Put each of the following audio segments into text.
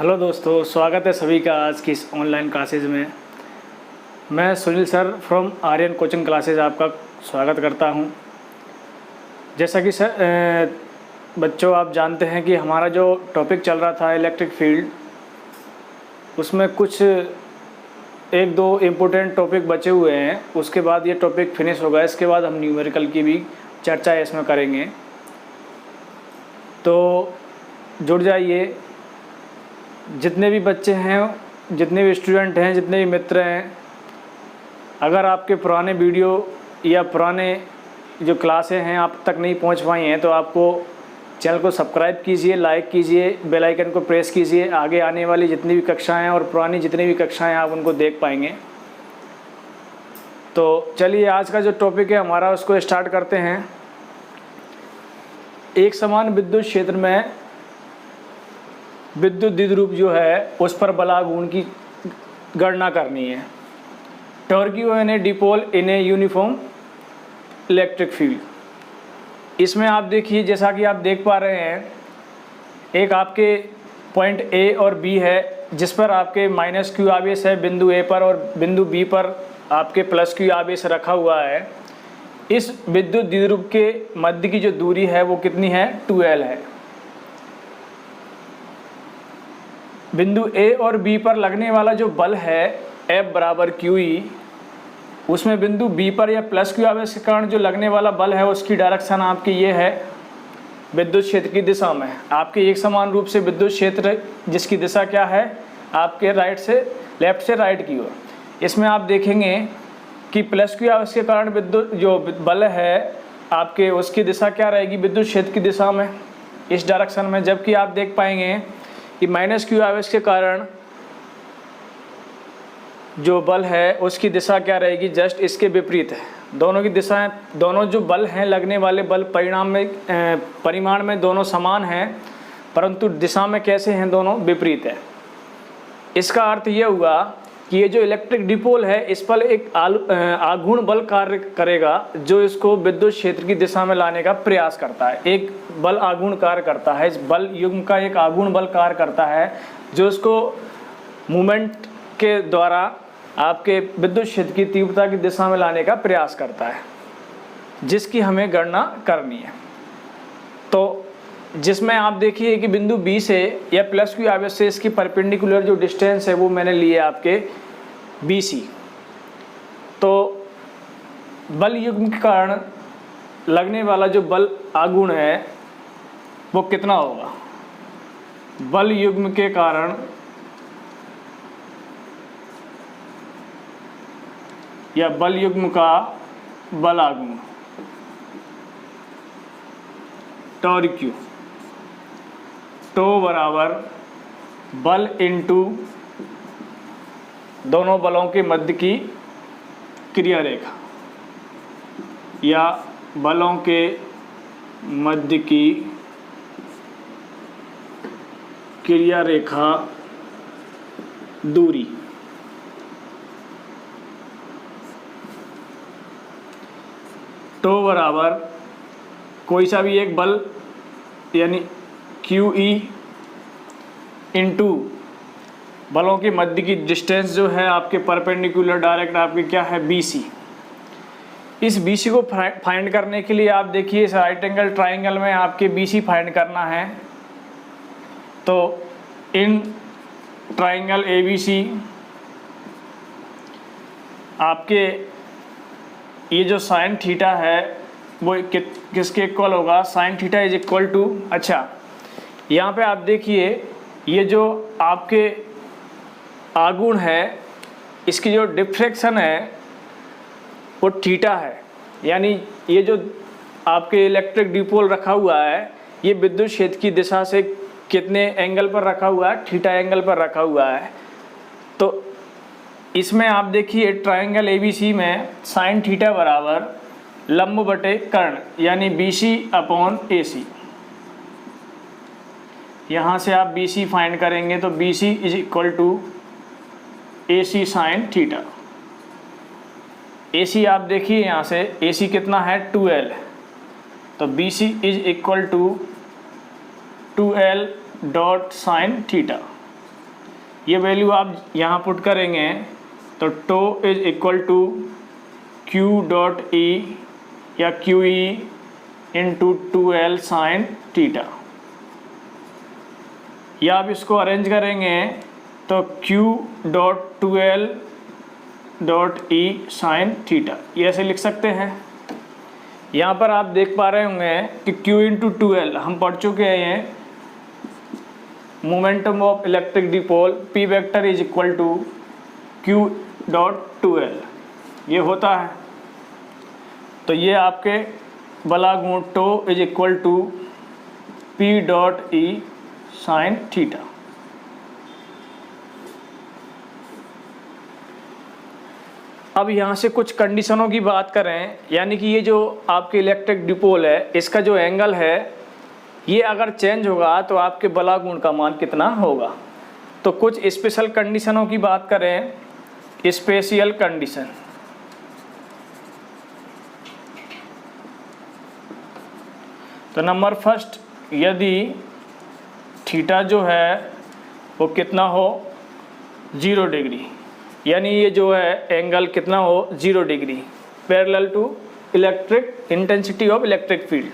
Hello दोस्तों, स्वागत है सभी का आज की इस ऑनलाइन क्लासेज में। मैं Sunil sir from Aryan coaching classes आपका स्वागत करता हूं। जैसा कि सर बच्चों आप जानते हैं कि हमारा जो टॉपिक चल रहा था इलेक्ट्रिक फील्ड, उसमें कुछ एक दो इम्पोर्टेंट टॉपिक बचे हुए हैं। उसके बाद ये टॉपिक फिनिश होगा। इसके बाद हम न्यूमेरिकल की भी चर्चा इसमें करेंगे, तो जुड़ जाइए। जितने भी बच्चे हैं, जितने भी स्टूडेंट हैं, जितने भी मित्र हैं, अगर आपके पुराने वीडियो या पुराने जो क्लासें हैं आप तक नहीं पहुंच पाई हैं, तो आपको चैनल को सब्सक्राइब कीजिए, लाइक कीजिए, बेल आइकन को प्रेस कीजिए। आगे आने वाली जितनी भी कक्षाएं और पुरानी जितनी भी कक्षाएं आप उनको देख पाएंगे। तो चलिए आज का जो टॉपिक है हमारा उसको स्टार्ट करते हैं। एक समान विद्युत क्षेत्र में विद्युत द्विध्रुव जो है उस पर बलागुण की गणना करनी है। Torque in a dipole in a uniform electric field. इसमें आप देखिए, जैसा कि आप देख पा रहे हैं, एक आपके पॉइंट ए और बी है जिस पर आपके माइनस क्यू आवेश है बिंदु ए पर, और बिंदु बी पर आपके प्लस क्यू आवेश रखा हुआ है। इस विद्युत द्विध्रुव के मध्य की जो दूरी है वो कितनी है? 2L है। बिंदु ए और बी पर लगने वाला जो बल है F बराबर QE, उसमें बिंदु बी पर या प्लस क्यू आवेश के कारण जो लगने वाला बल है उसकी डायरेक्शन आपकी ये है विद्युत क्षेत्र की दिशा में। आपके एक समान रूप से विद्युत क्षेत्र जिसकी दिशा क्या है? आपके लेफ्ट से राइट की ओर। इसमें आप देखेंगे कि प्लस क्यू आवेश के कारण विद्युत जो बल है आपके, उसकी दिशा क्या रहेगी? विद्युत क्षेत्र की दिशा में, इस डायरेक्शन में। जबकि आप देख पाएंगे कि माइनस क्यू आवेश के कारण जो बल है उसकी दिशा क्या रहेगी? जस्ट इसके विपरीत है। दोनों की दिशाएं, दोनों जो बल हैं लगने वाले बल परिमाण में दोनों समान हैं, परंतु दिशा में कैसे हैं? दोनों विपरीत है। इसका अर्थ ये हुआ कि ये जो इलेक्ट्रिक डिपोल है इस पर एक आघूर्ण बल कार्य करेगा जो इसको विद्युत क्षेत्र की दिशा में लाने का प्रयास करता है। एक बल आघूर्ण कार्य करता है, इस बल युग्म का एक आघूर्ण बल कार्य करता है जो इसको मूवमेंट के द्वारा आपके विद्युत क्षेत्र की तीव्रता की दिशा में लाने का प्रयास करता है, जिसकी हमें गणना करनी है। तो जिसमें आप देखिए कि बिंदु बी से या प्लस क्यू आवेश से इसकी परपेंडिकुलर जो डिस्टेंस है वो मैंने लिए आपके BC। तो बल युग्म के कारण लगने वाला जो बल आघूर्ण है वो कितना होगा? बल युग्म के कारण या बल युग्म का बल आघूर्ण टॉर्क्यू, टो बराबर बल इंटू दोनों बलों के मध्य की क्रिया रेखा या बलों के मध्य की क्रिया रेखा दूरी। टो बराबर कोई सा भी एक बल यानी QE इंटू बलों के मध्य की डिस्टेंस जो है आपके परपेंडिकुलर डायरेक्ट आपकी क्या है? BC। इस BC को फाइंड करने के लिए आप देखिए इस राइट एंगल ट्राइंगल में आपके BC फाइंड करना है। तो इन ट्राइंगल ABC आपके ये जो साइन थीटा है वो किसके इक्वल होगा? Sine theta is equal to, अच्छा यहाँ पे आप देखिए ये जो आपके आघूर्ण है इसकी जो डिफ्रेक्शन है वो थीटा है। यानी ये जो आपके इलेक्ट्रिक डिपोल रखा हुआ है ये विद्युत क्षेत्र की दिशा से कितने एंगल पर रखा हुआ है? थीटा एंगल पर रखा हुआ है। तो इसमें आप देखिए ट्राइंगल ABC में साइन थीटा बराबर लंब बटे कर्ण यानी BC अपॉन AC। यहाँ से आप BC फाइंड करेंगे तो BC is equal to AC sine theta. AC आप देखिए यहाँ से AC कितना है? 2L। तो BC is equal to 2L dot sine theta. ये वैल्यू आप यहाँ पुट करेंगे तो tau is equal to Q dot E या Q E into 2L sine theta, या आप इसको अरेंज करेंगे तो Q dot 2L dot E sine theta, ये ऐसे लिख सकते हैं। यहाँ पर आप देख पा रहे होंगे कि Q इंटू 2L हम पढ़ चुके हैं, momentum of electric dipole P vector is equal to Q dot 2L, ये होता है। तो ये आपके बला गुण tau is equal to P dot E sine theta. अब यहाँ से कुछ कंडीशनों की बात करें, यानी कि ये जो आपके इलेक्ट्रिक डिपोल है इसका जो एंगल है ये अगर चेंज होगा तो आपके बला गुण का मान कितना होगा। तो कुछ स्पेशल कंडीशनों की बात करें, स्पेशल कंडीशन। तो नंबर फर्स्ट, यदि थीटा जो है वो कितना हो 0 डिग्री, यानी ये जो है एंगल कितना हो 0 degree parallel to electric intensity of electric field.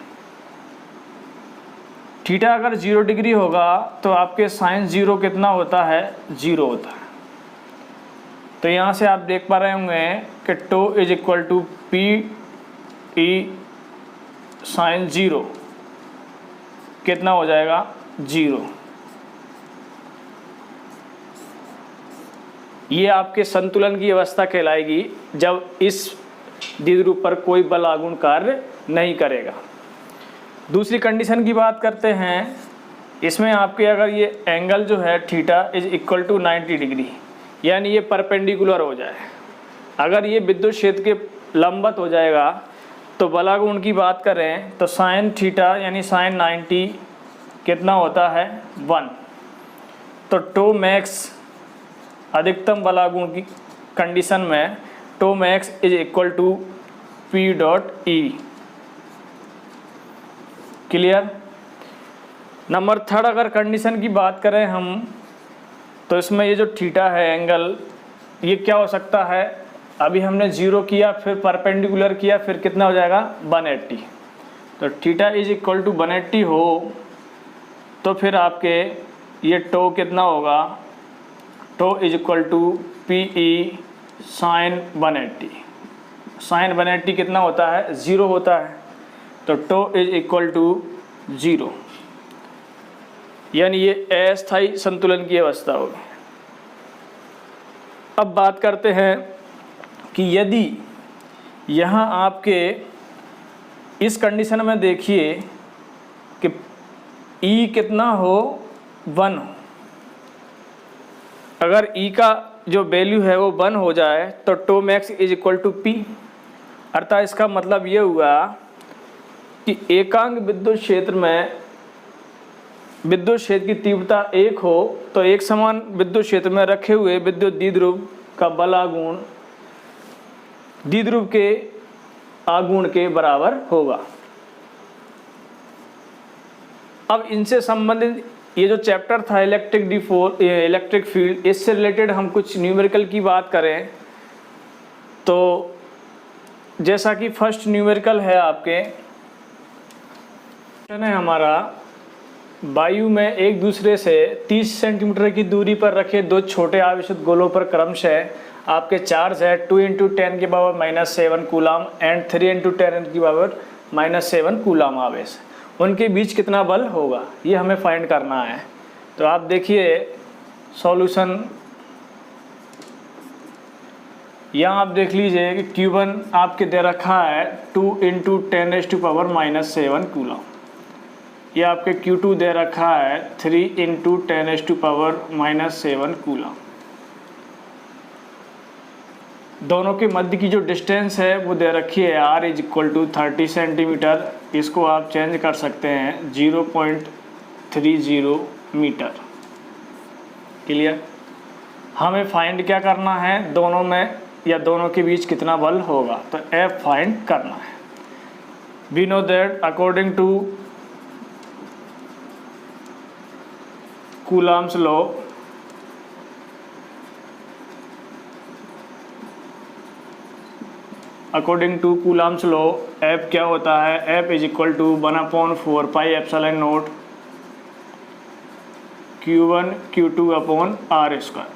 Theta अगर 0 डिग्री होगा तो आपके साइन 0 कितना होता है 0 होता है। तो यहाँ से आप देख पा रहे होंगे कि tau is equal to P E sine 0 कितना हो जाएगा 0। ये आपके संतुलन की अवस्था कहलाएगी जब इस द्विध्रुव पर कोई बल आघूर्ण कार्य नहीं करेगा। दूसरी कंडीशन की बात करते हैं, इसमें आपके अगर ये एंगल जो है theta is equal to 90 degree, यानी ये परपेंडिकुलर हो जाए, अगर ये विद्युत क्षेत्र के लंबवत हो जाएगा तो बल आघूर्ण की बात करें तो साइन थीटा यानी साइन 90 कितना होता है 1। तो टो मैक्स अधिकतम बल आघूर्ण की कंडीशन में tau max is equal to P dot E. Clear. Number third, अगर कंडीशन की बात करें हम तो इसमें ये जो थीटा है एंगल ये क्या हो सकता है, अभी हमने 0 किया फिर परपेंडिकुलर किया फिर कितना हो जाएगा 180। तो थीटा इज इक्वल टू 180 हो तो फिर आपके ये टो कितना होगा, tau is equal to P E sine 180। Sine 180 कितना होता है 0 होता है, तो टो इज इक्वल टू 0, यानी ये अस्थायी संतुलन की अवस्था होगी। अब बात करते हैं कि यदि यहाँ आपके इस कंडीशन में देखिए कि E कितना हो 1 हो, अगर E का जो वैल्यू है वो 1 हो जाए तो tau max is equal to P। अर्थात इसका मतलब ये हुआ कि एकांक विद्युत क्षेत्र में विद्युत क्षेत्र की तीव्रता 1 हो तो एक समान विद्युत क्षेत्र में रखे हुए विद्युत द्विध्रुव का बल आघूर्ण द्विध्रुव के आघूर्ण के बराबर होगा। अब इनसे संबंधित ये जो चैप्टर था इलेक्ट्रिक फील्ड, इससे रिलेटेड हम कुछ न्यूमेरिकल की बात करें तो जैसा कि फर्स्ट न्यूमेरिकल है आपके है हमारा, वायु में एक दूसरे से 30 सेंटीमीटर की दूरी पर रखे दो छोटे आवेशित गोलों पर क्रमशः आपके चार्ज है 2 × 10⁻⁻7 कूलाम एंड 3 × 10⁻⁻7 कूलाम आवेश, उनके बीच कितना बल होगा ये हमें फाइंड करना है। तो आप देखिए सॉल्यूशन, यहाँ आप देख लीजिए कि Q1 आपके दे रखा है 2 × 10⁻⁻7 कूलाम, ये आपके Q2 दे रखा है 3 × 10⁻⁻7 कूलाम। दोनों के मध्य की जो डिस्टेंस है वो दे रखी है R is equal to 30 centimetre, इसको आप चेंज कर सकते हैं 0.30 मीटर। क्लियर। हमें फाइंड क्या करना है, दोनों में या दोनों के बीच कितना बल होगा, तो F फाइंड करना है। We know that according to Coulomb's law according to Coulomb's law F क्या होता है, F is equal to 1/4 pi epsilon naught Q1 Q2 upon R square.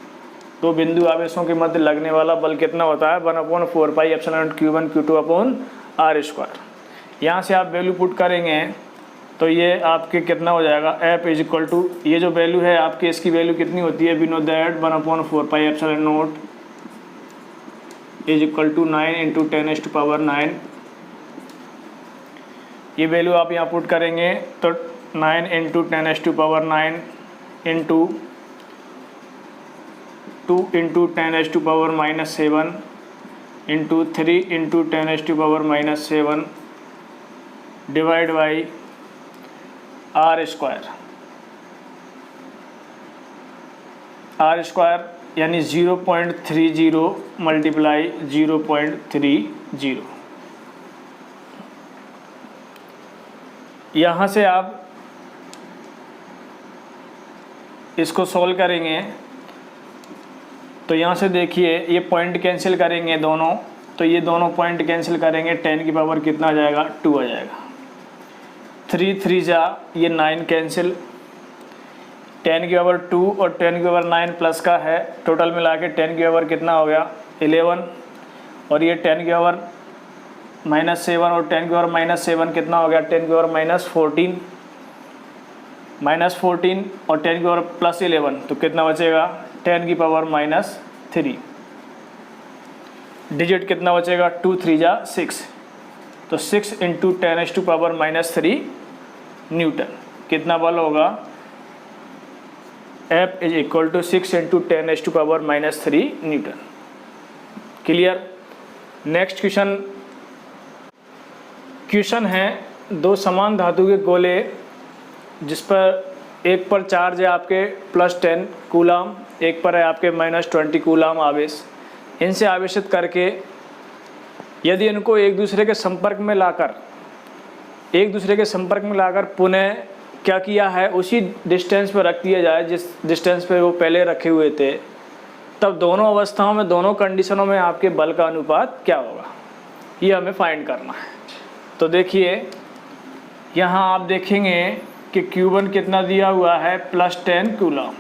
दो बिंदु आवेशों के मध्य लगने वाला बल कितना होता है, 1/4 pi epsilon naught Q1 Q2 upon R square. यहाँ से आप वैल्यू पुट करेंगे तो ये आपके कितना हो जाएगा, एफ इज इक्वल टू, ये जो वैल्यू है आपकी इसकी वैल्यू कितनी होती है, we know that 1/4 pi epsilon naught is equal to 9 into 10⁻⁹। ये वैल्यू आप यहाँ पुट करेंगे तो 9 into 10⁻⁹ into 2 into 10⁻⁻7 into 3 into 10⁻⁻7 divide by R square. R square यानी 0.30 मल्टीप्लाई 0.30। यहाँ से आप इसको सॉल्व करेंगे तो यहाँ से देखिए ये पॉइंट कैंसिल करेंगे दोनों, तो ये दोनों पॉइंट कैंसिल करेंगे, 10 की पावर कितना आ जाएगा, 2 आ जाएगा। 3 3 जा ये 9 कैंसिल, 10 की पावर 2 और 10 की पावर 9 प्लस का है, टोटल मिला के 10 की पावर कितना हो गया 11, और ये 10 की पावर -7 और 10 की पावर -7 कितना हो गया, 10 की पावर -14 और 10 की पावर +11 तो कितना बचेगा 10 की पावर -3। डिजिट कितना बचेगा 2 3 जा 6, तो 6 इंटू 10⁻⁻³ न्यूटन कितना बल होगा, F is equal to 6 into 10⁻⁻³ newton. Clear. Next question है, दो समान धातु के गोले जिस पर एक पर चार्ज है आपके +10 कूलाम, एक पर है आपके -20 कूलाम आवेश, इनसे आवेशित करके यदि इनको एक दूसरे के संपर्क में लाकर पुनः क्या किया है, उसी डिस्टेंस पर रख दिया जाए जिस डिस्टेंस पे वो पहले रखे हुए थे, तब दोनों अवस्थाओं में, दोनों कंडीशनों में आपके बल का अनुपात क्या होगा, ये हमें फाइंड करना है। तो देखिए यहाँ आप देखेंगे कि Q1 कितना दिया हुआ है +10 कूलम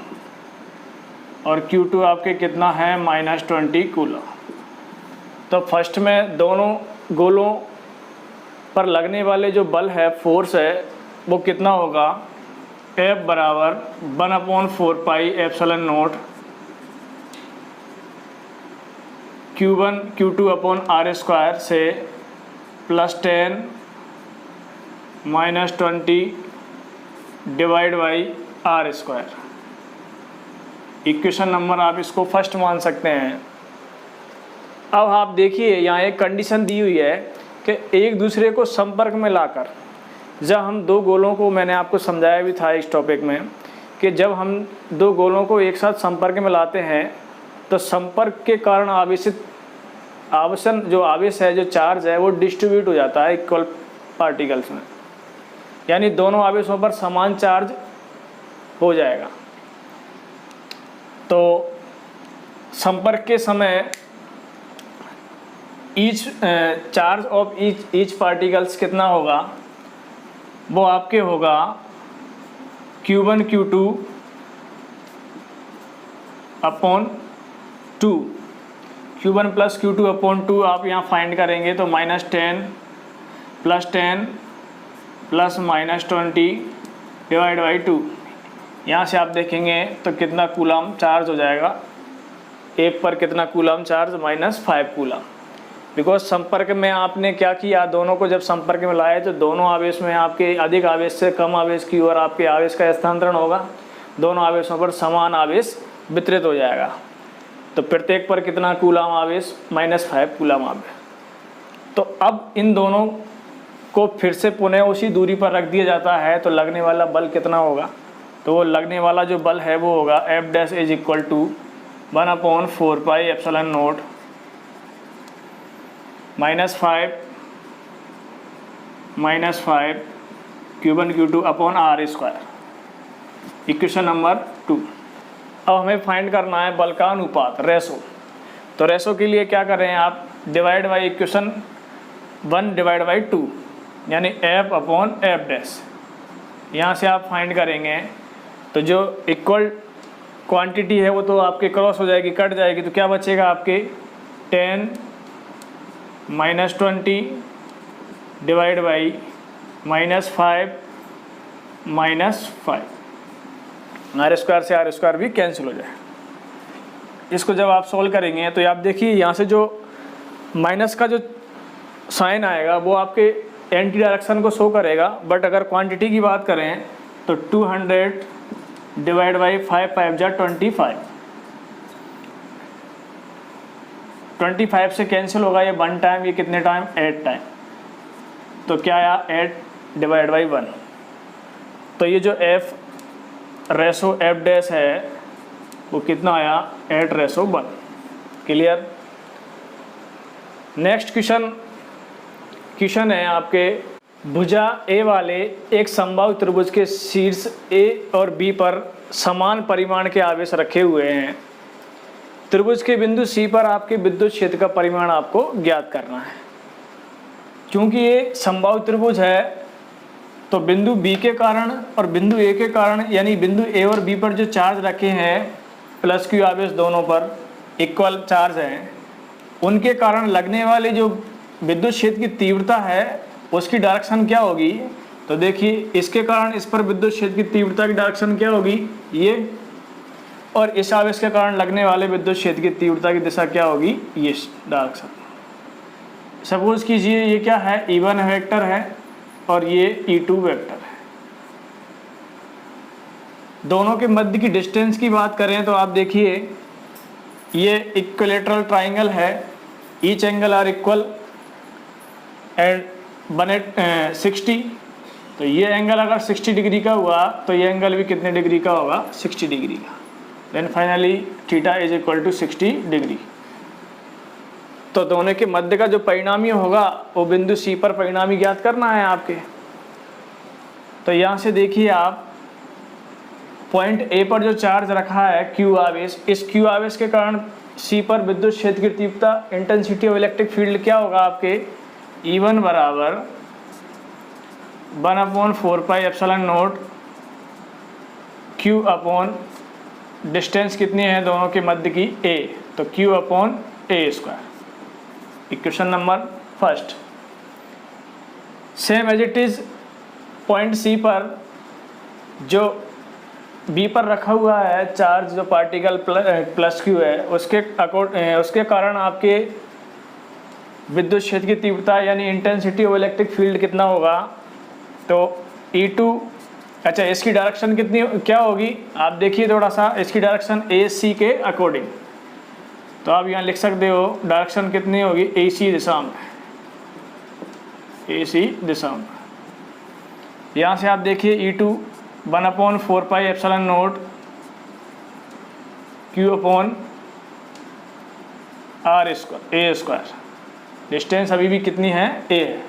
और Q2 आपके कितना है -20 कूलम। तो फर्स्ट में दोनों गोलों पर लगने वाले जो बल है, फोर्स है, वो कितना होगा, F बराबर 1/4 pi epsilon naught Q1 Q2 upon R square से +10 -20 divide by R square. Equation number आप इसको फर्स्ट मान सकते हैं। अब आप देखिए यहाँ एक कंडीशन दी हुई है कि एक दूसरे को संपर्क में लाकर, जब हम दो गोलों को, मैंने आपको समझाया भी था इस टॉपिक में कि जब हम दो गोलों को एक साथ संपर्क में लाते हैं तो संपर्क के कारण आवेशन जो आवेश है, जो चार्ज है, वो डिस्ट्रीब्यूट हो जाता है इक्वल पार्टिकल्स में, यानी दोनों आवेशों पर समान चार्ज हो जाएगा। तो संपर्क के समय each charge of each particles कितना होगा, वो आपके होगा Q1 Q2 upon 2, Q1 plus Q2 upon 2 आप यहाँ फाइंड करेंगे तो -10 +10 प्लस -20 डिवाइड बाई 2। यहाँ से आप देखेंगे तो कितना कूलम चार्ज हो जाएगा, एक पर कितना कूलम चार्ज, -5 कूलम। बिकॉज संपर्क में आपने क्या किया, दोनों को जब संपर्क में लाए तो दोनों आवेश में आपके अधिक आवेश से कम आवेश की ओर आपके आवेश का स्थानांतरण होगा, दोनों आवेशों पर समान आवेश वितरित हो जाएगा। तो प्रत्येक पर कितना कूलम आवेश, -5 कूलम आवेश। तो अब इन दोनों को फिर से पुनः उसी दूरी पर रख दिया जाता है तो लगने वाला बल कितना होगा, तो वो लगने वाला जो बल है वो होगा F' is equal to 1/4 pi epsilon naught -5 Q1 Q2 upon R square. Equation number 2। अब हमें फाइंड करना है बल का अनुपात, रेशो। तो रेशो के लिए क्या करें आप, divide by equation 1 divide by 2 यानी एफ अपॉन एफ डैश। यहाँ से आप फाइंड करेंगे तो जो इक्वल क्वांटिटी है वो तो आपके क्रॉस हो जाएगी, कट जाएगी, तो क्या बचेगा आपके 10 minus 20 divide by -5 -5, R square से आर स्क्वायर भी कैंसिल हो जाए। इसको जब आप सॉल्व करेंगे तो आप देखिए यहाँ से जो माइनस का जो साइन आएगा वो आपके एंटी डायरेक्शन को शो करेगा, बट अगर क्वांटिटी की बात करें तो 200 डिवाइड बाई 5 5 जा 25 से कैंसिल होगा, ये 1 टाइम, ये कितने टाइम 8 टाइम, तो क्या आया 8 डिवाइड बाई 1। तो ये जो एफ रेसो एफ डैश है वो कितना आया 8:1। क्लियर। नेक्स्ट क्वेश्चन है आपके भुजा ए वाले एक समबाहु त्रिभुज के शीर्ष ए और बी पर समान परिमाण के आवेश रखे हुए हैं। त्रिभुज के बिंदु सी पर आपके विद्युत क्षेत्र का परिमाण आपको ज्ञात करना है। क्योंकि ये समबाहु त्रिभुज है तो बिंदु बी के कारण और बिंदु ए के कारण, यानी बिंदु ए और बी पर जो चार्ज रखे हैं प्लस क्यू आवेश दोनों पर इक्वल चार्ज हैं, उनके कारण लगने वाले जो विद्युत क्षेत्र की तीव्रता है उसकी डायरेक्शन क्या होगी। तो देखिए इसके कारण इस पर विद्युत क्षेत्र की तीव्रता की डायरेक्शन क्या होगी ये, और इस आवेश के कारण लगने वाले विद्युत क्षेत्र की तीव्रता की दिशा क्या होगी ये डायरेक्शन। सपोज कीजिए ये क्या है E1 वेक्टर है और ये E2 वेक्टर है। दोनों के मध्य की डिस्टेंस की बात करें तो आप देखिए ये इक्विलेटरल ट्राइंगल है, each angle are equal and 160। तो ये एंगल अगर 60 डिग्री का हुआ तो ये एंगल भी कितने डिग्री का होगा 60 डिग्री का। Then finally theta is equal to 60 degree. तो दोनों के मध्य का जो परिणामी होगा वो बिंदु सी पर परिणामी ज्ञात करना है आपके। तो यहाँ से देखिए आप पॉइंट ए पर जो चार्ज रखा है क्यू आवेश, इस क्यू आवेश के कारण सी पर विद्युत क्षेत्र की तीव्रता इंटेंसिटी ऑफ इलेक्ट्रिक फील्ड क्या होगा आपके E1 बराबर 1/4 pi epsilon naught Q upon distance कितनी है दोनों के मध्य की A, तो Q upon A square. Equation number first. Same as it is point C पर जो बी पर रखा हुआ है चार्ज जो पार्टिकल प्लस क्यू है उसके कारण आपके विद्युत क्षेत्र की तीव्रता यानी इंटेंसिटी ऑफ इलेक्ट्रिक फील्ड कितना होगा, तो E2, अच्छा इसकी डायरेक्शन कितनी क्या होगी आप देखिए थोड़ा सा, इसकी डायरेक्शन AC के अकॉर्डिंग, तो आप यहाँ लिख सकते हो डायरेक्शन कितनी होगी AC दिशा में, AC दिशा में। यहाँ से आप देखिए E2 1/4 pi epsilon naught Q upon R square A square. Distance अभी भी कितनी है A है,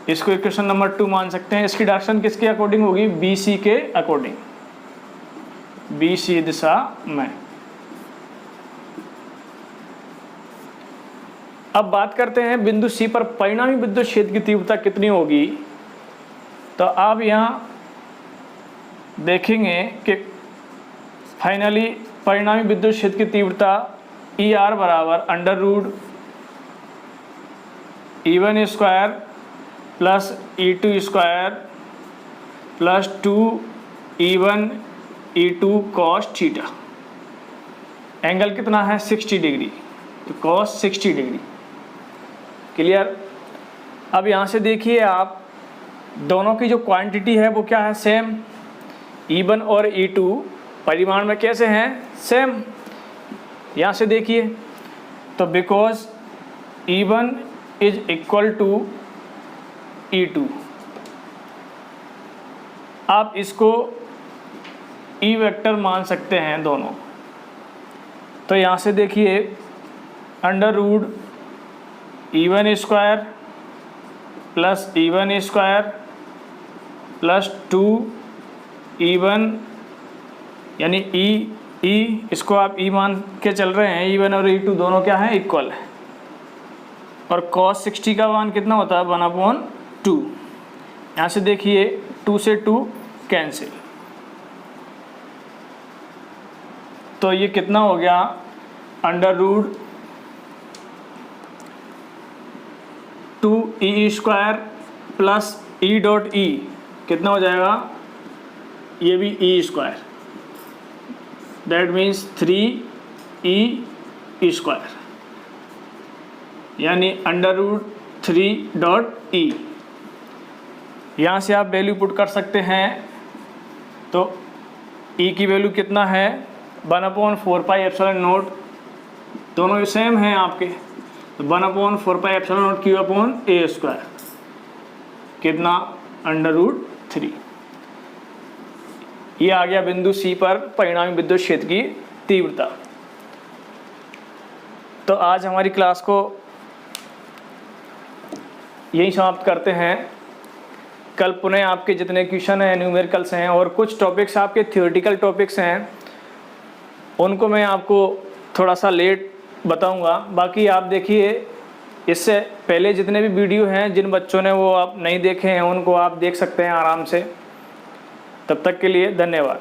इसको इक्वेशन नंबर 2 मान सकते हैं। इसकी डायरेक्शन किसके अकॉर्डिंग होगी BC के अकॉर्डिंग, BC दिशा में। अब बात करते हैं बिंदु C पर परिणामी विद्युत क्षेत्र की तीव्रता कितनी होगी। तो आप यहाँ देखेंगे कि फाइनली परिणामी विद्युत क्षेत्र की तीव्रता ER बराबर √ E1 square plus E2 square plus 2E1 E2 cos theta. Angle कितना है 60 डिग्री, तो कॉस 60 डिग्री। क्लियर। अब यहाँ से देखिए आप दोनों की जो क्वांटिटी है वो क्या है सेम, E1 और E2 परिमाण में कैसे हैं सेम। यहाँ से देखिए तो because E1 is equal to E2, आप इसको E वेक्टर मान सकते हैं दोनों। तो यहाँ से देखिए √ E1 square plus E1 square plus 2E1 यानी E इसको आप E मान के चल रहे हैं, E1 और E2 दोनों क्या हैं इक्वल है। और cos 60 का मान कितना होता है 1/2। यहाँ से देखिए 2 से 2 कैंसिल, तो ये कितना हो गया √2e² प्लस e.e कितना हो जाएगा, ये भी e², दैट मीन्स 3e², यानी √3.e। यहाँ से आप वैल्यू पुट कर सकते हैं, तो e की वैल्यू कितना है 1/4πε0, दोनों ही सेम हैं आपके, तो 1/4πε0 q/a² कितना √3। ये आ गया बिंदु C पर परिणामी विद्युत क्षेत्र की तीव्रता। तो आज हमारी क्लास को यही समाप्त करते हैं। कल पुनः आपके जितने क्वेश्चन हैं न्यूमेरिकल्स हैं और कुछ टॉपिक्स आपके थ्योरेटिकल टॉपिक्स हैं, उनको मैं आपको थोड़ा सा लेट बताऊंगा। बाकी आप देखिए, इससे पहले जितने भी वीडियो हैं जिन बच्चों ने वो आप नहीं देखे हैं उनको आप देख सकते हैं आराम से। तब तक के लिए धन्यवाद।